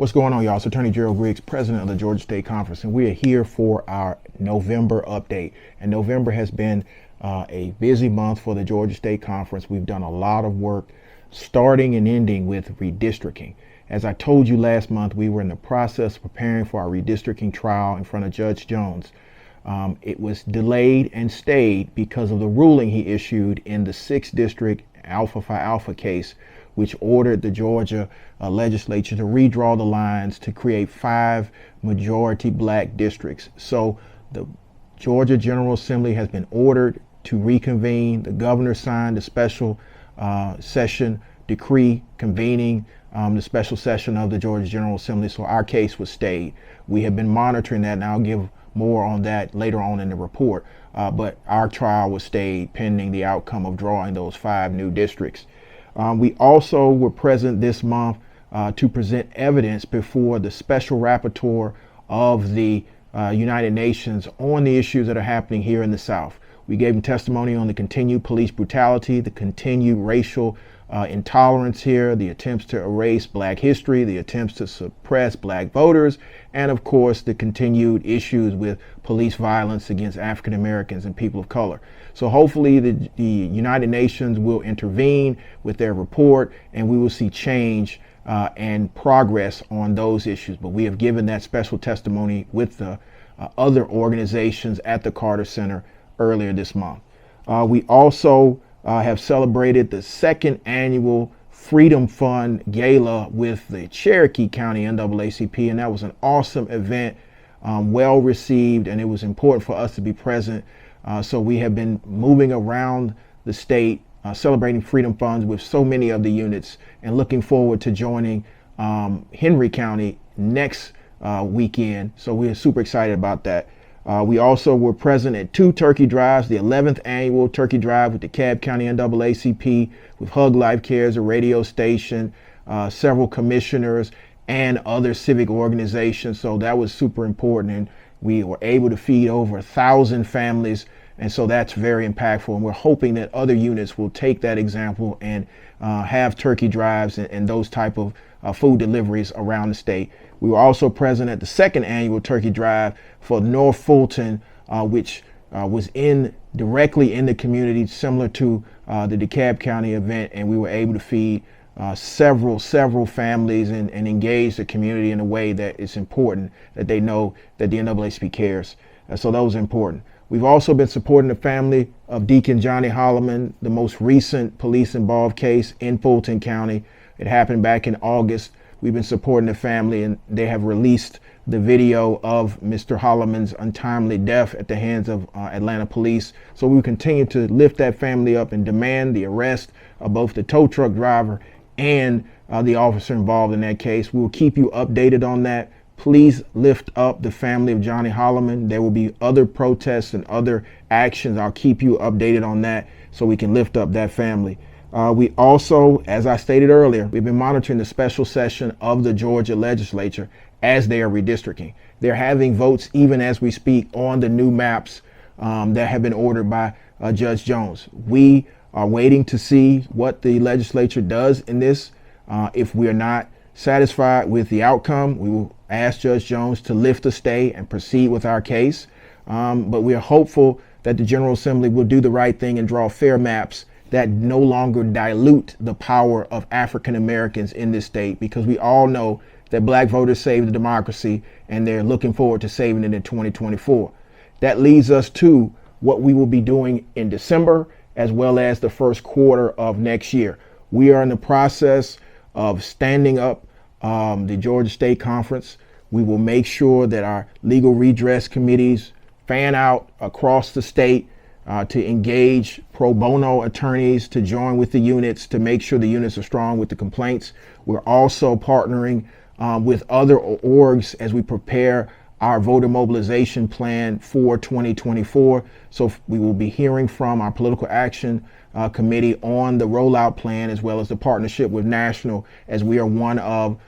What's going on, y'all? It's Attorney Gerald Griggs, President of the Georgia State Conference, and we are here for our November update. And November has been a busy month for the Georgia State Conference. We've done a lot of work, starting and ending with redistricting. As I told you last month, we were in the process of preparing for our redistricting trial in front of Judge Jones. It was delayed and stayed because of the ruling he issued in the 6th District Alpha Phi Alpha case, which ordered the Georgia legislature to redraw the lines to create 5 majority black districts. So the Georgia General Assembly has been ordered to reconvene. The governor signed a special session decree convening the special session of the Georgia General Assembly. So our case was stayed. We have been monitoring that, and I'll give more on that later on in the report. But our trial was stayed pending the outcome of drawing those 5 new districts. We also were present this month to present evidence before the special rapporteur of the United Nations on the issues that are happening here in the South. We gave him testimony on the continued police brutality, the continued racial intolerance here, the attempts to erase black history, the attempts to suppress black voters, and of course the continued issues with police violence against African Americans and people of color. So hopefully the United Nations will intervene with their report, and we will see change and progress on those issues. But we have given that special testimony with the other organizations at the Carter Center earlier this month. We also have celebrated the 2nd annual Freedom Fund Gala with the Cherokee County NAACP, and that was an awesome event, well received, and it was important for us to be present. So we have been moving around the state, celebrating Freedom Funds with so many of the units, and looking forward to joining Henry County next weekend. So we're super excited about that. We also were present at 2 turkey drives, the 11th annual turkey drive with the DeKalb County NAACP, with Hug Life Cares, a radio station, several commissioners, and other civic organizations. So that was super important, and we were able to feed over 1,000 families, and so that's very impactful. And we're hoping that other units will take that example and have turkey drives and those type of food deliveries around the state. We were also present at the 2nd annual turkey drive for North Fulton, which was directly in the community, similar to the DeKalb County event, and we were able to feed several families and engage the community in a way that it's important that they know that the NAACP cares. So that was important. We've also been supporting the family of Deacon Johnny Hollman, the most recent police-involved case in Fulton County. It happened back in August. We've been supporting the family, and they have released the video of Mr. Hollman's untimely death at the hands of Atlanta police. So we continue to lift that family up and demand the arrest of both the tow truck driver and the officer involved in that case. We will keep you updated on that. Please lift up the family of Johnny Hollman. There will be other protests and other actions. I'll keep you updated on that so we can lift up that family. We also, as I stated earlier, we've been monitoring the special session of the Georgia legislature as they are redistricting. They're having votes even as we speak on the new maps that have been ordered by Judge Jones. We are waiting to see what the legislature does in this. If we are not satisfied with the outcome, we will ask Judge Jones to lift the stay and proceed with our case. But we are hopeful that the General Assembly will do the right thing and draw fair maps that no longer dilute the power of African Americans in this state, because we all know that black voters saved the democracy, and they're looking forward to saving it in 2024. That leads us to what we will be doing in December, as well as the first quarter of next year. We are in the process of standing up the Georgia State Conference. We will make sure that our legal redress committees fan out across the state to engage pro bono attorneys to join with the units to make sure the units are strong with the complaints. We're also partnering with other orgs as we prepare our voter mobilization plan for 2024. So we will be hearing from our political action committee on the rollout plan, as well as the partnership with National, as we are one of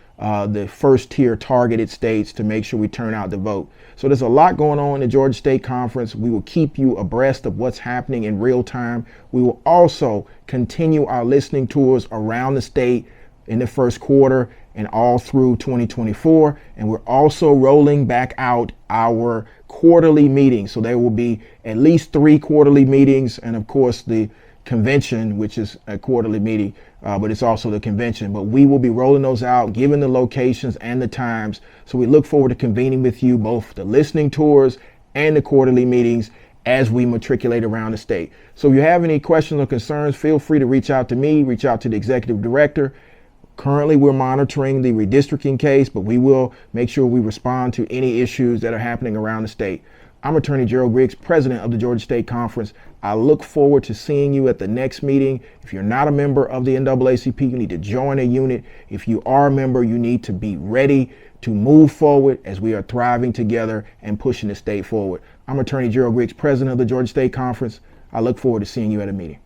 the first tier targeted states to make sure we turn out the vote. So there's a lot going on in the Georgia State Conference. We will keep you abreast of what's happening in real time. We will also continue our listening tours around the state in the first quarter and all through 2024. And we're also rolling back out our quarterly meetings. So there will be at least 3 quarterly meetings, and of course the convention, which is a quarterly meeting, but it's also the convention. But we will be rolling those out, giving the locations and the times. So we look forward to convening with you, both the listening tours and the quarterly meetings, as we matriculate around the state. So if you have any questions or concerns, feel free to reach out to me, reach out to the executive director. Currently, we're monitoring the redistricting case, but we will make sure we respond to any issues that are happening around the state. I'm Attorney Gerald Griggs, President of the Georgia State Conference. I look forward to seeing you at the next meeting. If you're not a member of the NAACP, you need to join a unit. If you are a member, you need to be ready to move forward as we are thriving together and pushing the state forward. I'm Attorney Gerald Griggs, President of the Georgia State Conference. I look forward to seeing you at a meeting.